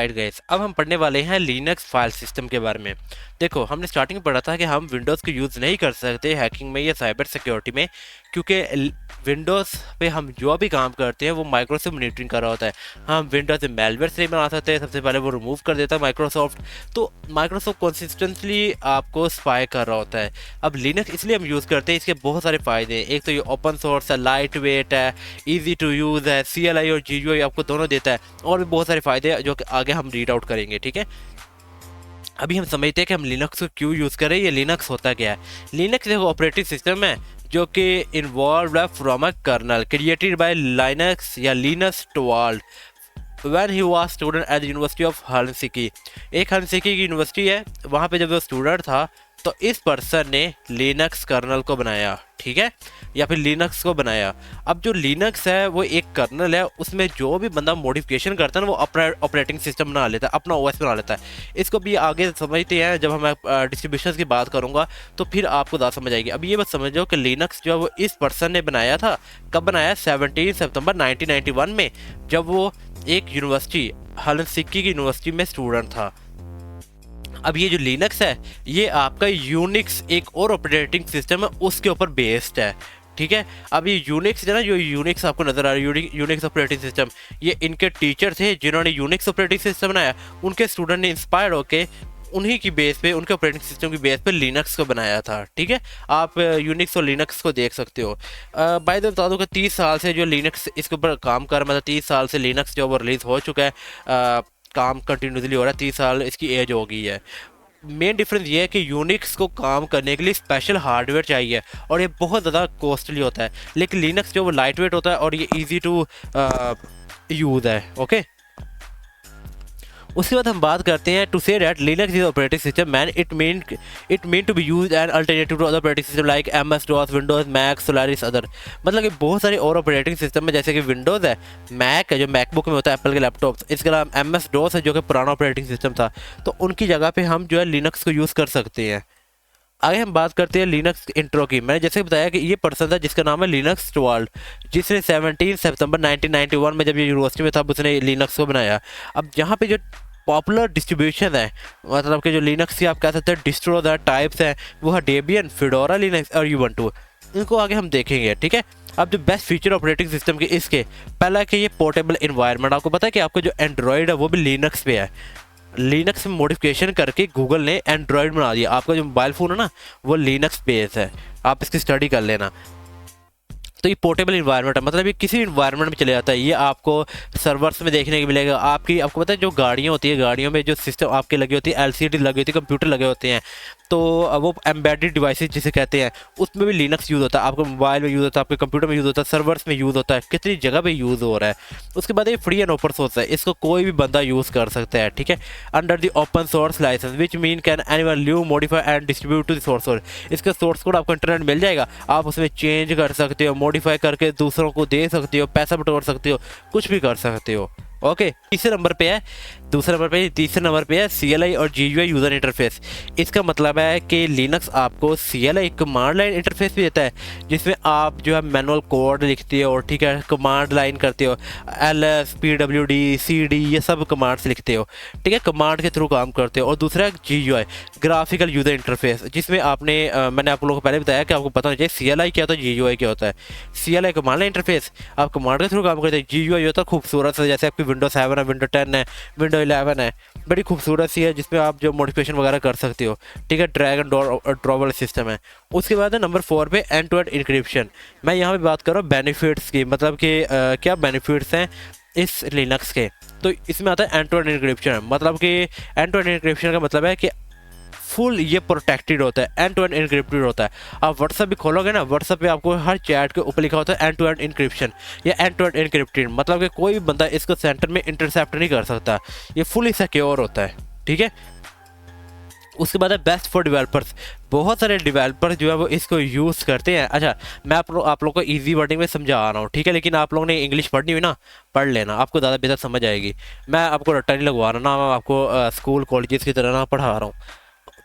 Alright guys, अब हम पढ़ने वाले हैं लिनक्स फाइल सिस्टम के बारे में। देखो, हमने स्टार्टिंग में पढ़ा था कि हम विंडोज़ को यूज़ नहीं कर सकते हैकिंग में या साइबर सिक्योरिटी में, क्योंकि विंडोज़ पे हम जो भी काम करते हैं वो माइक्रोसॉफ्ट मॉनिटरिंग कर रहा होता है। हम विंडोज़ में मेलवेयर से बना सकते हैं, सबसे पहले वो रिमूव कर देता है माइक्रोसॉफ्ट। तो माइक्रोसॉफ्ट कंसिस्टेंटली आपको स्पाई कर रहा होता है। अब लिनक्स इसलिए हम यूज़ करते हैं, इसके बहुत सारे फ़ायदे हैं। एक तो ये ओपन सोर्स है, लाइट वेट है, ईजी टू यूज़ है, CLI और GUI आपको दोनों देता है, और भी बहुत सारे फ़ायदे हैं जो कि आगे हम रीड आउट करेंगे। ठीक है, अभी हम समझते हैं कि हम लिनक्स को क्यों यूज़ करें, ये लिनक्स होता क्या है। लिनक्स एक ऑपरेटिंग सिस्टम है जो कि इन्वॉल्व है from a kernel created by Linux या Linus Torvald when he was student at the university of Helsinki. एक हेलसिंकी की यूनिवर्सिटी है, वहाँ पे जब वो स्टूडेंट था तो इस पर्सन ने लिनक्स कर्नल को बनाया, ठीक है, या फिर लिनक्स को बनाया। अब जो लिनक्स है वो एक कर्नल है, उसमें जो भी बंदा मॉडिफिकेशन करता है ना वो अपना ऑपरेटिंग सिस्टम बना लेता है, अपना OS बना लेता है। इसको भी आगे समझते हैं, जब मैं डिस्ट्रीब्यूशन की बात करूँगा तो फिर आपको ज़्यादा समझ आएगी। अब ये बात समझो कि लिनक्स जो है वो इस पर्सन ने बनाया था। कब बनाया? 17 सितंबर 1991 में, जब वो एक यूनिवर्सिटी हेलसिंकी की यूनिवर्सिटी में स्टूडेंट था। अब ये जो लिनक्स है ये आपका यूनिक्स एक और ऑपरेटिंग सिस्टम है उसके ऊपर बेस्ड है, ठीक है। अब ये यूनिक्स है ना, जो यूनिक्स आपको नजर आ रहा है, यूनिक्स ऑपरेटिंग सिस्टम, ये इनके टीचर थे जिन्होंने यूनिक्स ऑपरेटिंग सिस्टम बनाया। उनके स्टूडेंट ने इंस्पायर होके उन्हीं की बेस पे, उनके ऑपरेटिंग सिस्टम की बेस पे लिनक्स को बनाया था, ठीक है। आप यूनिक्स और लिनक्स को देख सकते हो। बाय द बता दूं कि 30 साल से जो लिनक्स इसके ऊपर काम कर रहा है, मतलब 30 साल से लिनक्स जो वो रिलीज़ हो चुका है, काम कंटिन्यूसली हो रहा है, 30 साल इसकी एज हो गई है। मेन डिफरेंस ये है कि यूनिक्स को काम करने के लिए स्पेशल हार्डवेयर चाहिए और ये बहुत ज़्यादा कॉस्टली होता है, लेकिन लिनक्स जो वो लाइट वेट होता है और ये इजी टू यूज़ है, ओके। उसके बाद हम बात करते हैं टू से that Linux is operating system man it mean to be use an alternative to other operating system like MS DOS, Windows, Mac, Solaris other. मतलब कि बहुत सारे और ऑपरेटिंग सिस्टम है, जैसे कि विंडोज़ है, मैक है जो मैकबुक में होता है एप्पल के लैपटॉप, इसके अलावा MS DOS है जो कि पुराना ऑपरेटिंग सिस्टम था, तो उनकी जगह पे हम जो है लिनक्स को यूज़ कर सकते हैं। आगे हम बात करते हैं लिनक्स इंट्रो की। मैंने जैसे बताया कि ये पर्सन था जिसका नाम है लिनक्स टॉर्वाल्ड, जिसने 17 सितंबर 1991 में जब ये यूनिवर्सिटी में था उसने लिनक्स को बनाया। अब यहाँ पे जो पॉपुलर डिस्ट्रीब्यूशन है, मतलब कि जो लिनक्स की आप कह सकते हैं डिस्ट्रो टाइप्स हैं, वो है डेबियन, फिडोरा लिनक्स और यूबंटू। इनको आगे हम देखेंगे, ठीक है। अब जो बेस्ट फीचर ऑपरेटिंग सिस्टम के इसके पहला कि ये पोर्टेबल इन्वायरमेंट, आपको पता है कि आपको जो एंड्रॉयड है वो भी लिनक्स पे है। लिनक्स में मॉडिफिकेशन करके गूगल ने एंड्रॉयड बना दिया। आपका जो मोबाइल फ़ोन है ना वो लिनक्स बेस है, आप इसकी स्टडी कर लेना। तो ये पोर्टेबल इन्वायरमेंट है, मतलब ये किसी इन्वायरमेंट में चले जाता है। ये आपको सर्वर्स में देखने को मिलेगा। आपको पता है जो गाड़ियाँ होती है, गाड़ियों में जो सिस्टम आपके लगी होती है, LCD लगी होती है, कंप्यूटर लगे होते हैं, तो वो एम्बेडेड डिवाइसेस जिसे कहते हैं, उसमें भी लिनक्स यूज़ होता है। आपको मोबाइल में यूज़ होता है, आपके कंप्यूटर में यूज़ होता है, सर्वर्स में यूज़ होता है, कितनी जगह पे यूज़ हो रहा है। उसके बाद ये फ्री एंड ओपन सोर्स है, इसको कोई भी बंदा यूज़ कर सकता है, ठीक है। Under the open source licence which mean can anyone leave modify and distribute to the source code. इसका सोर्स कोड आपको इंटरनेट मिल जाएगा, आप उसमें चेंज कर सकते हो, मॉडिफाई करके दूसरों को दे सकते हो, पैसा बटोर सकते हो, कुछ भी कर सकते हो, ओके। तीसरे नंबर पे है, दूसरे नंबर पे, तीसरे नंबर पे है CLI और GUI यूज़र इंटरफेस। इसका मतलब है कि लिनक्स आपको CLI कमांड लाइन इंटरफेस भी देता है, जिसमें आप जो है मैनुअल कोड लिखते हो, ठीक है, कमांड लाइन करते हो, LS, PWD, CD ये सब कमांड्स लिखते हो, ठीक है, कमांड के थ्रू काम करते हो। और दूसरा है GUI ग्राफिकल यूज़र इंटरफेस, जिसमें मैंने आप लोगों को पहले बताया कि आपको पता होना चाहिए CLI क्या होता है, GUI क्या होता है। CLI कमांड लाइन इंटरफेस, आप कमांड के थ्रू काम करते हैं। GUI होता है खूबसूरत सा, जैसे आपकी Windows 7 है, Windows 10 है, Windows 11 है, बड़ी खूबसूरत सी है, जिसमें आप जो मॉडिफिकेशन वगैरह कर सकते हो, ठीक है। ड्रैग एंड ड्रॉप वाला सिस्टम है। उसके बाद है नंबर 4 पे एंड टू एंड इंक्रिप्शन। मैं यहाँ पे बात कर रहा हूँ बेनिफिट्स की, मतलब कि क्या बेनिफिट्स हैं इस लिनक्स के। तो इसमें आता है एंड टू एंड इंक्रिप्शन, मतलब कि एंड टू एंड इंक्रिप्शन का मतलब है कि फुल ये प्रोटेक्टेड होता है, एंड टू एंड इनक्रिप्टेड होता है। आप व्हाट्सएप भी खोलोगे ना, व्हाट्सएप पे आपको हर चैट के ऊपर लिखा होता है एंड टू एंड इनक्रिप्शन या एंड टू एंड इनक्रिप्टेड, मतलब कि कोई भी बंदा इसको सेंटर में इंटरसेप्ट नहीं कर सकता, ये फुली सिक्योर होता है, ठीक है। उसके बाद है बेस्ट फॉर डेवलपर्स। बहुत सारे डेवलपर जो है वो इसको यूज़ करते हैं। अच्छा, मैं आप लोग को ईजी वर्डिंग में समझा रहा हूँ, ठीक है, लेकिन आप लोगों ने इंग्लिश पढ़नी हुई ना, पढ़ लेना, आपको ज़्यादा बेहतर समझ आएगी। मैं आपको रट्टा नहीं लगवा रहा ना, मैं आपको स्कूल कॉलेजेस की तरह ना पढ़ा रहा हूँ।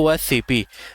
OSCP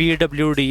PWD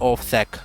OFSEC.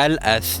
LS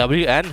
WN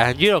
NG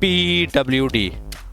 PWD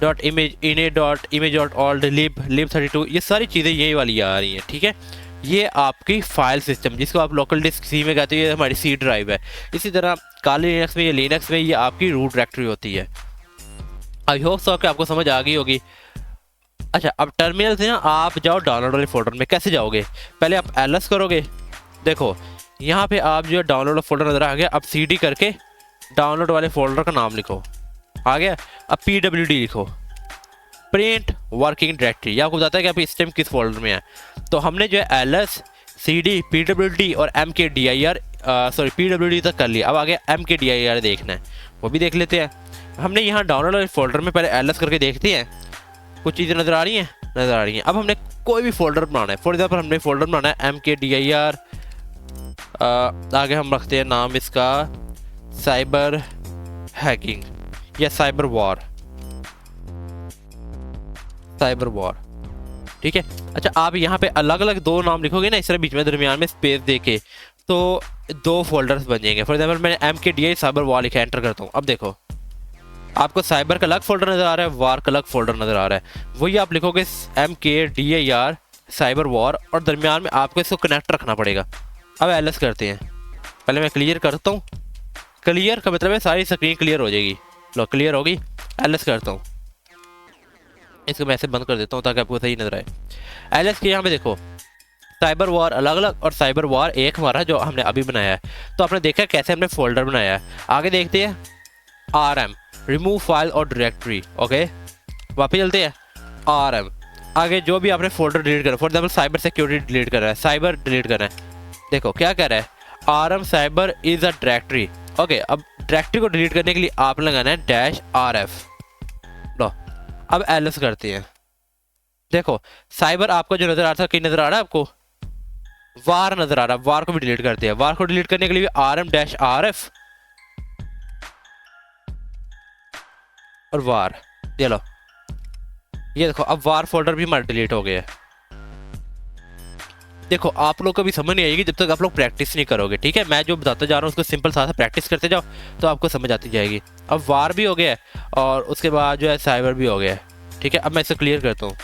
dot image इने dot image dot all lib32, ये सारी चीज़ें यही वाली आ रही हैं, ठीक है। ये आपकी फाइल सिस्टम जिसको आप लोकल डिस्क सी में कहते हैं, ये हमारी सी ड्राइव है। इसी तरह काली लिनक्स में या लिनक्स में ये आपकी रूट डायरेक्टरी होती है। आई होप सो कि आपको समझ आ गई होगी। अच्छा, अब टर्मिनल से ना आप जाओ डाउनलोड वाले फोल्डर में। कैसे जाओगे? पहले आप ls करोगे, देखो यहाँ पे आप जो डाउनलोड फोल्डर नजर आ गया, अब cd करके डाउनलोड वाले फोल्डर का नाम लिखो, आ गया। अब pwd लिखो, प्रिंट वर्किंग डायरेक्टरी, ये आपको बताता है कि आप इस टाइम किस फोल्डर में है। तो हमने जो है ls cd pwd और mkdir pwd तक कर लिया। अब आगे mkdir देखना है, वो भी देख लेते हैं। हमने यहाँ डाउनलोड वाले फोल्डर में पहले ls करके देखते हैं, कुछ चीज़ें नज़र आ रही हैं, नज़र आ रही हैं। अब हमने कोई भी फोल्डर बनाना है, फॉर एग्जाम्पल हमने फोल्डर बनाना है mkdir, आगे हम रखते हैं नाम इसका साइबर हैकिंग या साइबर वॉर, ठीक है। अच्छा, आप यहाँ पे अलग अलग दो नाम लिखोगे ना इस तरह बीच में दरमियान में स्पेस दे के, तो दो फोल्डर्स बन जाएंगे। फॉर एग्जाम्पल मैंने mkdir साइबर वॉर लिखा, एंटर करता हूँ। अब देखो आपको साइबर का अलग फोल्डर नज़र आ रहा है, वार का अलग फोल्डर नज़र आ रहा है। वही आप लिखोगे mkdir साइबर वॉर, और दरमियान में आपको इसको कनेक्ट रखना पड़ेगा। अब ls करते हैं, पहले मैं क्लियर करता हूँ। क्लियर का मतलब है सारी स्क्रीन क्लियर हो जाएगी। लो क्लियर होगी, ls करता हूँ। इसको मैं ऐसे बंद कर देता हूँ ताकि आपको सही नजर आए। ls के यहाँ पे देखो साइबर वॉर अलग अलग और साइबर वॉर एक हमारा जो हमने अभी बनाया है। तो आपने देखा कैसे हमने फोल्डर बनाया है। आगे देखते हैं rm रिमूव फाइल और डायरेक्टरी, ओके। वापस चलते हैं rm, आगे जो भी आपने फोल्डर डिलीट करा, for example cyber security delete कर रहा है, साइबर डिलीट करना है, देखो क्या कह रहा है, rm cyber is a directory, okay. अब डायरेक्टरी को डिलीट करने के लिए आप लगाना है -rf। लो अब ls करते हैं, देखो साइबर आपको जो नजर आ रहा था, कहीं नजर आ रहा है आपको, वार नजर आ रहा है, वार को भी डिलीट करते हैं। वार को डिलीट करने के लिए rm-rf और वार, ये लो, ये देखो अब वार फोल्डर भी हमारा डिलीट हो गया है। देखो आप लोग को भी समझ नहीं आएगी जब तक आप लोग प्रैक्टिस नहीं करोगे, ठीक है। मैं जो बताता जा रहा हूँ उसको सिंपल सा प्रैक्टिस करते जाओ तो आपको समझ आती जाएगी। अब वार भी हो गया है और उसके बाद जो है साइबर भी हो गया है, ठीक है। अब मैं इसे क्लियर करता हूँ,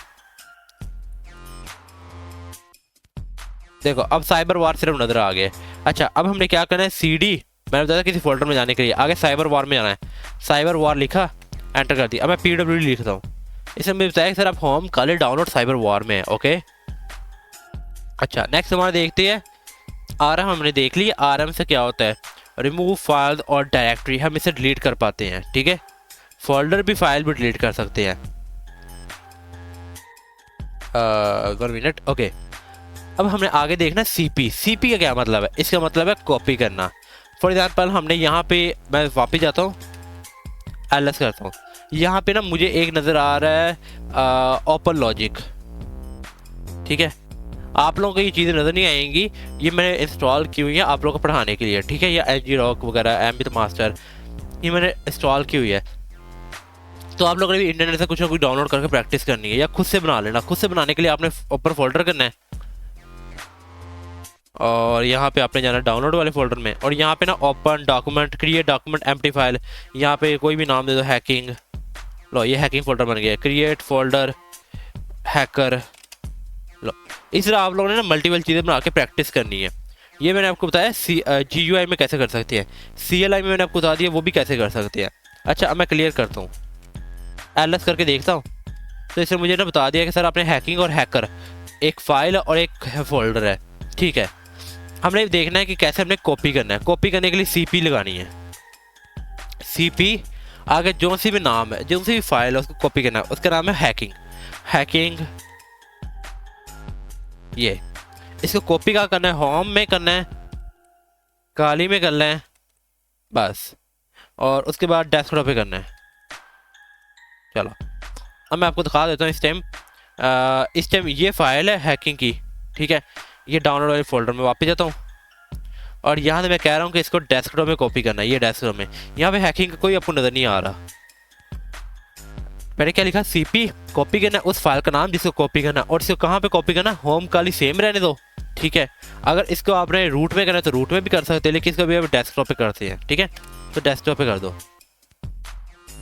देखो अब साइबर वार सिर्फ नजर आ गया। अच्छा, अब हमने क्या करना है, cd मैंने बताया किसी फोल्डर में जाने के लिए, आगे साइबर वार में जाना है। साइबर वार लिखा, एंटर कर दिया। अब मैं pwd लिखता हूँ। इसमें मुझे बताया कि सर आप होम काले डाउनलोड साइबर वॉर में है, ओके। अच्छा, नेक्स्ट हमारा देखते हैं rm, हमने देख लिया rm से क्या होता है, रिमूव फाइल और डायरेक्टरी, हम इसे डिलीट कर पाते हैं, ठीक है। फोल्डर भी फाइल भी डिलीट कर सकते हैं। 1 मिनट, ओके। अब हमने आगे देखना cp का क्या मतलब है, इसका मतलब है कॉपी करना। फॉर एग्जाम्पल हमने यहाँ पे, मैं वापस जाता हूँ, ls करता हूँ। यहाँ पे ना मुझे एक नज़र आ रहा है ओपन लॉजिक, ठीक है। आप लोगों को ये चीज़ें नज़र नहीं आएंगी, ये मैंने इंस्टॉल की हुई है आप लोगों को पढ़ाने के लिए, ठीक है। या ngrok वगैरह, mbit मास्टर, ये मैंने इंस्टॉल की हुई है। तो आप लोगों ने भी इंटरनेट से कुछ ना कुछ डाउनलोड करके प्रैक्टिस करनी है या खुद से बना लेना। खुद से बनाने के लिए आपने ऊपर फोल्डर करना है और यहाँ पे आपने जाना डाउनलोड वाले फोल्डर में, और यहाँ पे ना open document, create document, empty file, यहाँ पे कोई भी नाम दे दो, हैकिंग। लो ये हैकिंग फोल्डर बन गया, क्रिएट फोल्डर हैकर। लो इस तरह आप लोगों ने ना मल्टीपल चीज़ें बना के प्रैक्टिस करनी है। ये मैंने आपको बताया GUI में कैसे कर सकते हैं, CLI में मैंने आपको बता दिया वो भी कैसे कर सकते हैं। अच्छा, अब मैं क्लियर करता हूँ, ls करके देखता हूँ, तो इसने मुझे ना बता दिया कि सर आपने हैकिंग और हैकर, एक फाइल और एक फोल्डर है, ठीक है। हमने देखना है कि कैसे हमने कॉपी करना है। कॉपी करने के लिए cp लगानी है, cp आगे जो सी भी नाम है, जो सी भी फाइल है उसको कॉपी करना है, उसका नाम है हैकिंग। ये इसको कॉपी का करना है, होम में करना है, काली में करना है बस, और उसके बाद डेस्कटॉप पे करना है। चलो अब मैं आपको दिखा देता हूँ। इस टाइम ये फाइल है हैकिंग की, ठीक है। ये डाउनलोड वाले फोल्डर में वापस जाता हूँ और यहाँ से मैं कह रहा हूँ कि इसको डेस्कटॉप में कॉपी करना है। ये डेस्कटॉप में, यहाँ पे हैकिंग का कोई आपको नज़र नहीं आ रहा। मैंने क्या लिखा, cp कॉपी करना उस फाइल का नाम जिसको कॉपी करना, और इसको कहाँ पे कॉपी करना, होम काली सेम रहने दो, ठीक है। अगर इसको आपने रूट में करना है तो रूट में भी कर सकते हैं, लेकिन इसको भी आप डेस्कटॉप पे करते हैं, ठीक है। तो डेस्कटॉप पे कर दो।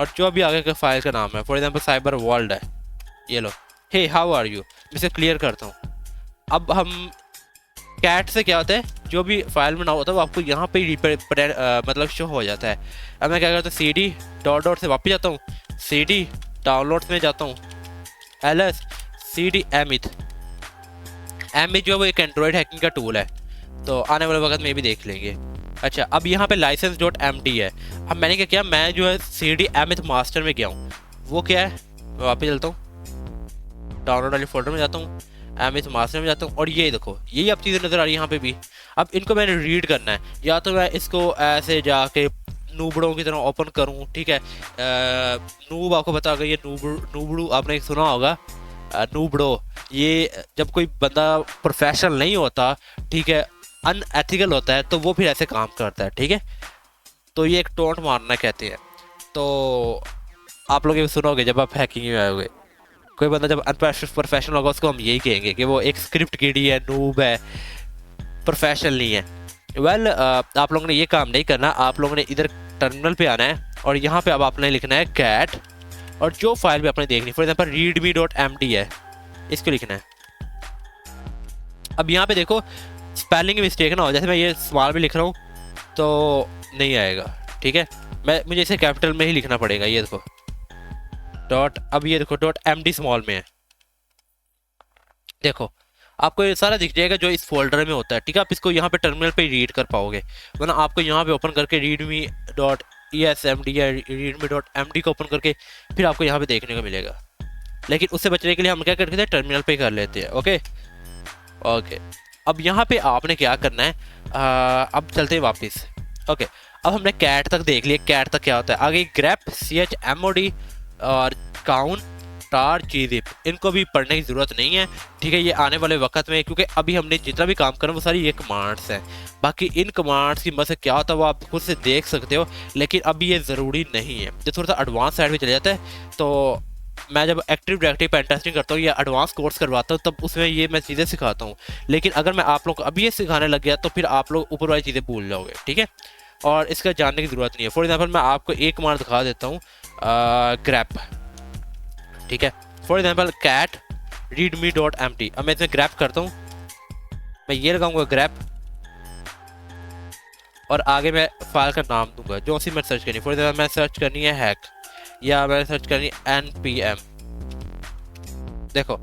और जो भी आगे का फाइल का नाम है, फॉर एग्जांपल साइबर वर्ल्ड है, ये लो, हे हाउ आर यू, मैं इसे क्लियर करता हूँ। अब हम कैट से क्या होता है, जो भी फाइल में ना होता है वो आपको यहाँ पे मतलब शो हो जाता है। अब मैं क्या करता हूँ, सी डी डॉट डॉट से वापस जाता हूँ, सी डी डाउनलोड्स में जाता हूँ, एल एस सी डी एमिथ जो है वो एक एंड्रॉयड हैकिंग का टूल है, तो आने वाले वक्त में भी देख लेंगे। अच्छा, अब यहाँ पे लाइसेंस डॉट एम टी है। अब मैंने क्या किया, मैं जो है सी डी एमिथ मास्टर में गया हूँ, वो क्या है, मैं वापस चलता हूँ, डाउनलोड वाले फोल्डर में जाता हूँ, एमिथ मास्टर में जाता हूँ, और ये देखो यही अब चीज़ें नज़र आ रही है यहाँ पे भी। अब इनको मैंने रीड करना है, या तो मैं इसको ऐसे जाके नूबड़ों की तरह ओपन करूँ, ठीक है, नूब आपको पता होगा, ये नूबड़ू आपने सुना होगा, नूबड़ो, ये जब कोई बंदा प्रोफेशनल नहीं होता, ठीक है, अनएथिकल होता है, तो वो फिर ऐसे काम करता है, ठीक है, तो ये एक टोंट मारना कहते हैं। तो आप लोग ये सुनोगे जब आप हैकिंग में आओगे, कोई बंदा जब प्रोफेशनल होगा उसको हम यही कहेंगे कि वो एक स्क्रिप्ट किडी है, नूब है, प्रोफेशनल नहीं है। वेल आप लोगों ने ये काम नहीं करना, आप लोगों ने इधर टर्मिनल पे आना है और यहाँ पे अब आपने लिखना है कैट, और जो फाइल भी आपने देखनी, for example readme dot M T है, इसको लिखना है। अब यहाँ पे देखो स्पेलिंग मिस्टेक ना हो, जैसे मैं ये स्मॉल में लिख रहा हूँ तो नहीं आएगा, ठीक है, मुझे इसे कैपिटल में ही लिखना पड़ेगा। ये देखो डॉट, अब ये देखो डॉट एम डी स्मॉल में है, देखो आपको ये सारा दिख जाएगा जो इस फोल्डर में होता है, ठीक है। आप इसको यहाँ पे टर्मिनल पे रीड कर पाओगे, वरना आपको यहाँ पे ओपन करके readme dot E S M D या रीडमी डॉट एम डी को ओपन करके फिर आपको यहाँ पे देखने को मिलेगा। लेकिन उससे बचने के लिए हम क्या करते हैं, टर्मिनल पे कर लेते हैं। ओके ओके, अब यहाँ पे आपने क्या करना है, अब चलते हैं वापस। ओके, अब हमने कैट तक देख लिया, कैट तक क्या होता है, आगे ग्रेप CHMOD और काउंट टार चीज़िप, इनको भी पढ़ने की ज़रूरत नहीं है, ठीक है, ये आने वाले वक्त में, क्योंकि अभी हमने जितना भी काम करना वो सारी ये कमांड्स हैं। बाकी इन कमांड्स की मदद से क्या होता है वो आप खुद से देख सकते हो, लेकिन अभी ये ज़रूरी नहीं है। जब थोड़ा सा एडवांस साइड में चले जाता है, तो मैं जब एक्टिव डायरेक्टिव पेन टेस्टिंग करता हूँ या एडवांस कोर्स करवाता हूँ, तब उसमें ये मैं चीज़ें सिखाता हूँ। लेकिन अगर मैं आप लोग को अभी ये सिखाने लग गया तो फिर आप लोग ऊपर वाली चीज़ें भूल जाओगे, ठीक है, और इसका जानने की ज़रूरत नहीं है। फॉर एग्जाम्पल मैं आपको एक कमांड दिखा देता हूँ, ग्रैप, ठीक है, for example cat readme dot M T. अब मैं इसमें ग्रैप करता हूँ, मैं ये लगाऊंगा ग्रैप, और आगे मैं फाइल का नाम दूंगा जो सी मैं सर्च करनी। फॉर एग्जाम्पल मैं सर्च करनी है हैक, या मैंने सर्च करनी npm। देखो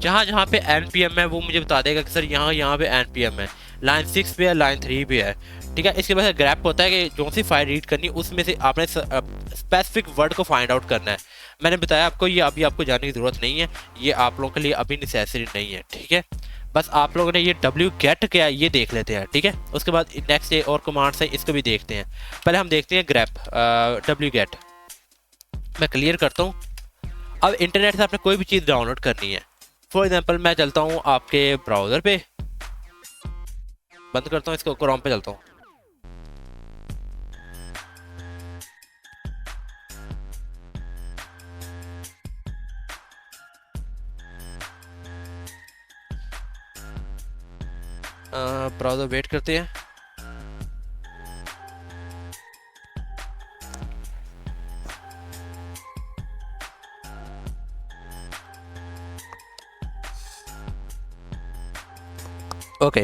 जहाँ जहाँ पे npm है वो मुझे बता देगा कि सर यहाँ पे npm है, लाइन 6 पे है, लाइन 3 पे है, ठीक है। इसके बाद ग्रैप होता है कि जो सी फाइल रीड करनी उसमें से आपने स्पेसिफिक वर्ड को फाइंड आउट करना है। मैंने बताया आपको, ये अभी आपको जानने की ज़रूरत नहीं है, ये आप लोगों के लिए अभी नेसेसरी नहीं है, ठीक है। बस आप लोगों ने ये wget क्या है ये देख लेते हैं, ठीक है। उसके बाद नेक्स्ट ये और कमांड्स है, इसको भी देखते हैं। पहले हम देखते हैं ग्रैप wget, मैं क्लियर करता हूँ। अब इंटरनेट से आपने कोई भी चीज़ डाउनलोड करनी है, फॉर एग्जांपल मैं चलता हूँ आपके ब्राउज़र पे, बंद करता हूँ इसको, क्रोम पे चलता हूँ, ब्राउज़र वेट करते हैं। ओके,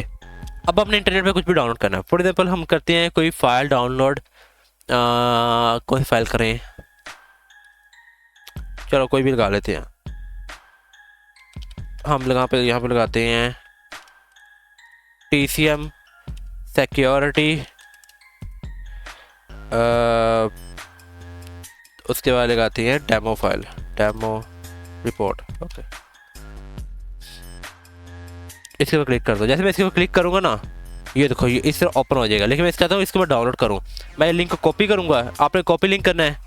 अब अपने इंटरनेट पे कुछ भी डाउनलोड करना है। फॉर एग्जाम्पल हम करते हैं कोई फाइल डाउनलोड, कोई फाइल करें, चलो कोई भी लगा लेते हैं। हम यहाँ पे लगाते हैं TCM सिक्योरिटी, उसके बाद लगाते हैं demo file, demo report. Okay, इसके ऊपर क्लिक कर दो। जैसे मैं इसके ऊपर क्लिक करूँगा ना, ये देखो ये इस तरह ओपन हो जाएगा। लेकिन मैं चाहता हूँ इसको मैं डाउनलोड करूँ, मैं लिंक को कॉपी करूँगा, आपने कॉपी लिंक करना है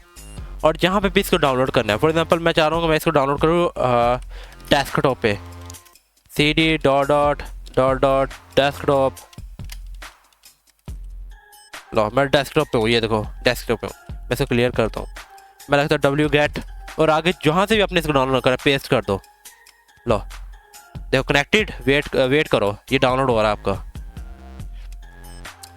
और जहाँ पे भी इसको डाउनलोड करना है। फॉर एग्जांपल मैं चाह रहा हूँ कि मैं इसको डाउनलोड करूँ डेस्कटॉप पे, cd dot dot dot dot desktop, लो मैं डेस्कटॉप पे हूँ, ये देखो डेस्कटॉप पे हूँ। मैं इसको क्लियर करता हूँ, मैं लगता है wget, और आगे जहाँ से भी आपने इसको डाउनलोड करा पेस्ट कर दो। लो देखो कनेक्टेड, वेट करो, ये डाउनलोड हो रहा है आपका।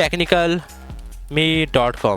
technicalme.com،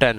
10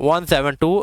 172،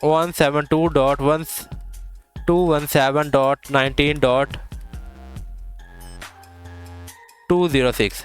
172.117.19.206۔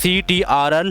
CTRL،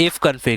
if config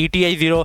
ETH0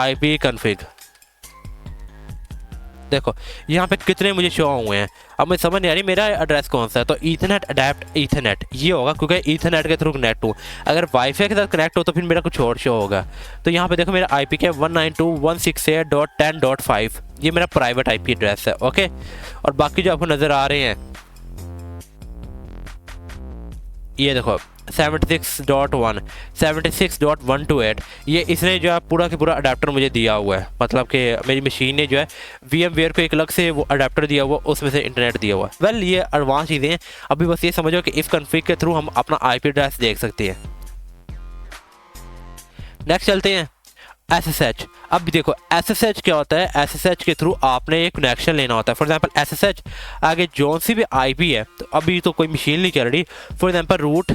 IP config देखो यहाँ पे कितने मुझे शो हुए हैं। अब मुझे समझ नहीं आ रही मेरा एड्रेस कौन सा है, तो ईथरनेट अडेप्ट ईथरनेट ये होगा क्योंकि ईथरनेट के थ्रू कनेक्ट हूँ। अगर वाईफाई के साथ कनेक्ट हो तो फिर मेरा कुछ और शो होगा। तो यहाँ पे देखो मेरा IP क्या है 192.168.10.5, ये मेरा प्राइवेट IP एड्रेस है। ओके, और बाकी जो आपको नज़र आ रहे हैं ये देखो 76.1 76.128, ये इसने जो है पूरा के पूरा अडेप्टर मुझे दिया हुआ है। मतलब कि मेरी मशीन ने जो है VMware को एक अलग से वो अडेप्टर दिया हुआ, उसमें से इंटरनेट दिया हुआ है। वेल ये एडवांस चीज़ें हैं। अभी बस ये समझो कि इस कॉन्फ़िग के थ्रू हम अपना IP एड्रेस देख सकते हैं। नेक्स्ट चलते हैं SSH। अब देखो SSH क्या होता है, SSH के थ्रू आपने एक कनेक्शन लेना होता है। फॉर एग्जांपल SSH आगे जो सी भी IP है, तो अभी तो कोई मशीन नहीं चल रही, फॉर एग्जांपल root@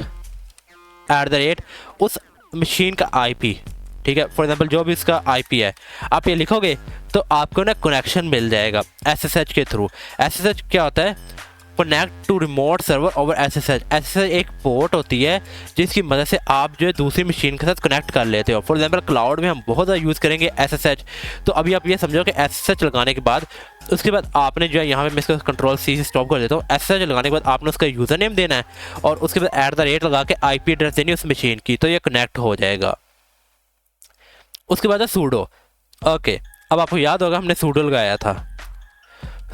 उस मशीन का IP, ठीक है, फॉर एग्जांपल जो भी इसका IP है, आप ये लिखोगे तो आपको ना कनेक्शन मिल जाएगा SSH के थ्रू। SSH क्या होता है, connect to remote server over SSH। SSH एक पोर्ट होती है जिसकी मदद से आप जो है दूसरी मशीन के साथ कनेक्ट कर लेते हो। फॉर एग्जांपल क्लाउड में हम बहुत ज़्यादा यूज़ करेंगे SSH। तो अभी आप ये समझो कि SSH लगाने के बाद उसके बाद आपने जो है यहाँ पे मैं इसका कंट्रोल C से स्टॉप कर देता हूँ। SSH लगाने के बाद आपने उसका यूज़र नेम देना है और उसके बाद @ लगा के IP एड्रेस देनी है उस मशीन की, तो ये कनेक्ट हो जाएगा। उसके बाद है सूडो। ओके, अब आपको याद होगा हमने सूडो लगाया था।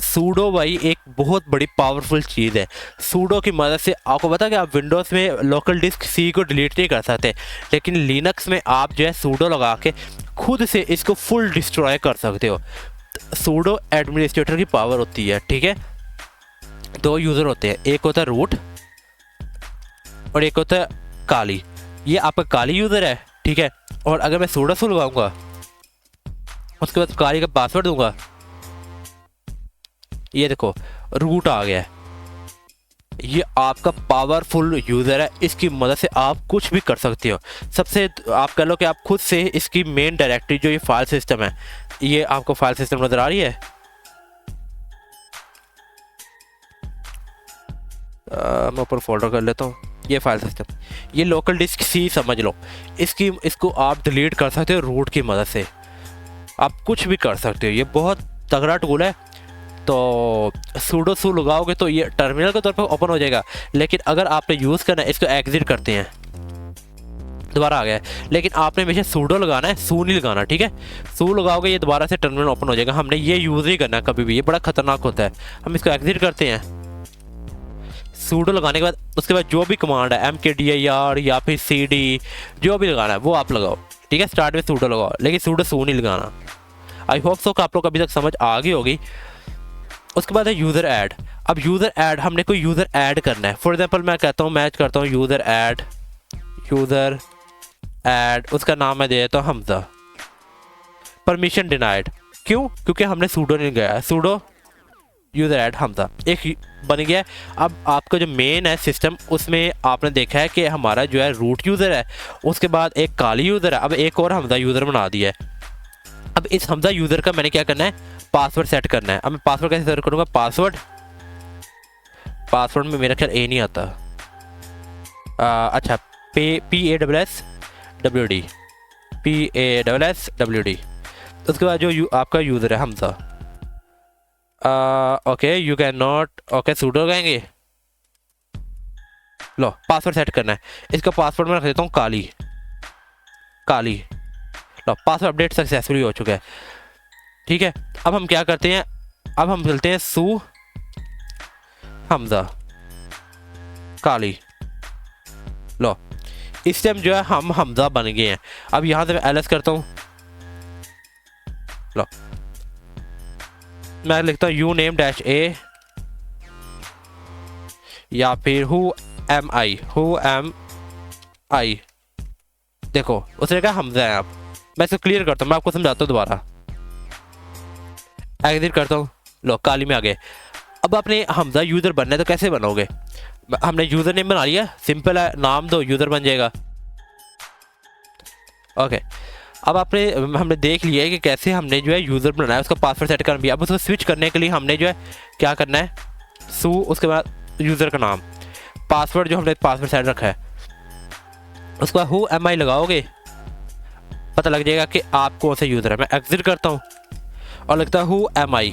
सूडो भाई एक बहुत बड़ी पावरफुल चीज़ है। सूडो की मदद से आपको पता है कि आप विंडोज़ में लोकल डिस्क C को डिलीट नहीं कर सकते, लेकिन लिनक्स में आप जो है सूडो लगा के खुद से इसको फुल डिस्ट्रॉय कर सकते हो। सूडो एडमिनिस्ट्रेटर की पावर होती है, ठीक है। दो यूज़र होते हैं, एक होता है रूट और एक होता है काली। ये आपका काली यूज़र है, ठीक है। और अगर मैं सूडो लगाऊंगा उसके बाद काली का पासवर्ड दूंगा, ये देखो रूट आ गया है। ये आपका पावरफुल यूज़र है, इसकी मदद से आप कुछ भी कर सकते हो। सबसे आप कह लो कि आप खुद से इसकी मेन डायरेक्टरी जो ये फाइल सिस्टम है, ये आपको फाइल सिस्टम नज़र आ रही है, मैं ऊपर फोल्डर कर लेता हूँ। ये फाइल सिस्टम, ये लोकल डिस्क C समझ लो, इसको आप डिलीट कर सकते हो रूट की मदद से। आप कुछ भी कर सकते हो, ये बहुत तगड़ा टूल है। तो सूडो लगाओगे तो ये टर्मिनल के तौर पर ओपन हो जाएगा, लेकिन अगर आपने यूज़ करना है, इसको एग्जिट करते हैं, दोबारा आ गया है, लेकिन आपने हमेशा सूडो लगाना है, सू नहीं लगाना, ठीक है। सू लगाओगे ये दोबारा से टर्मिनल ओपन हो जाएगा। हमने ये यूज़ नहीं करना कभी भी, ये बड़ा खतरनाक होता है। हम इसको एग्जिट करते हैं। सूडो लगाने के बाद उसके बाद जो भी कमांड है mkdir या फिर cd जो भी लगाना है वो आप लगाओ, ठीक है। स्टार्ट में सूडो लगाओ, लेकिन सू नहीं लगाना। आई होप सो कि आप लोग अभी तक समझ आ गई होगी। उसके बाद है यूज़र ऐड। अब यूज़र ऐड, हमने कोई यूज़र ऐड करना है। फॉर एग्जांपल मैं कहता हूँ, मैच करता हूँ यूज़र ऐड, उसका नाम मैं दे देता हूँ हमजा। परमिशन डिनाइड, क्यों? क्योंकि हमने सूडो नहीं लगाया। सूडो यूज़र ऐड हमजा एक बन गया। अब आपका जो मेन है सिस्टम, उसमें आपने देखा है कि हमारा जो है रूट यूज़र है, उसके बाद एक काली यूज़र है, अब एक और हमजा यूज़र बना दिया है। अब इस हमजा यूज़र का मैंने क्या करना है, पासवर्ड सेट करना है। अब मैं पासवर्ड कैसे सेट करूँगा, पासवर्ड में मेरा ख्याल ए नहीं आता। अच्छा, PASSWD। उसके बाद जो आपका यूज़र है Hamza, okay you can not, okay pseudo लगाएंगे। लो पासवर्ड सेट करना है, इसका पासवर्ड मैं रख देता हूँ काली। लो पासवर्ड अपडेट सक्सेसफुली हो चुका है, ठीक है। अब हम क्या करते हैं, अब हम चलते हैं सू हमजा काली। लो इस टाइम जो है हम हमजा बन गए हैं। अब यहाँ से मैं एलएस करता हूँ, लो मैं लिखता हूँ uname-a या फिर who am I। देखो उसने कहा हमजा है। आप मैं इसको क्लियर करता हूँ, मैं आपको समझाता हूँ दोबारा। एग्जिट करता हूँ, लो काली में आ गए। अब आपने हमजा यूज़र बनना है तो कैसे बनोगे, हमने यूज़र नेम बना लिया, सिंपल है, नाम दो यूज़र बन जाएगा। ओके, अब हमने देख लिया है कि कैसे हमने जो है यूज़र बनाना है, उसका पासवर्ड सेट करना भी। अब उसको स्विच करने के लिए हमने जो है क्या करना है, सू उसके बाद यूज़र का नाम, पासवर्ड जो हमने पासवर्ड सेट रखा है, उसके बाद who am I लगाओगे, पता लग जाएगा कि आप कौन सा यूज़र है। मैं एग्जिट करता हूँ और लिखता हूँ who am I,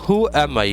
who am I,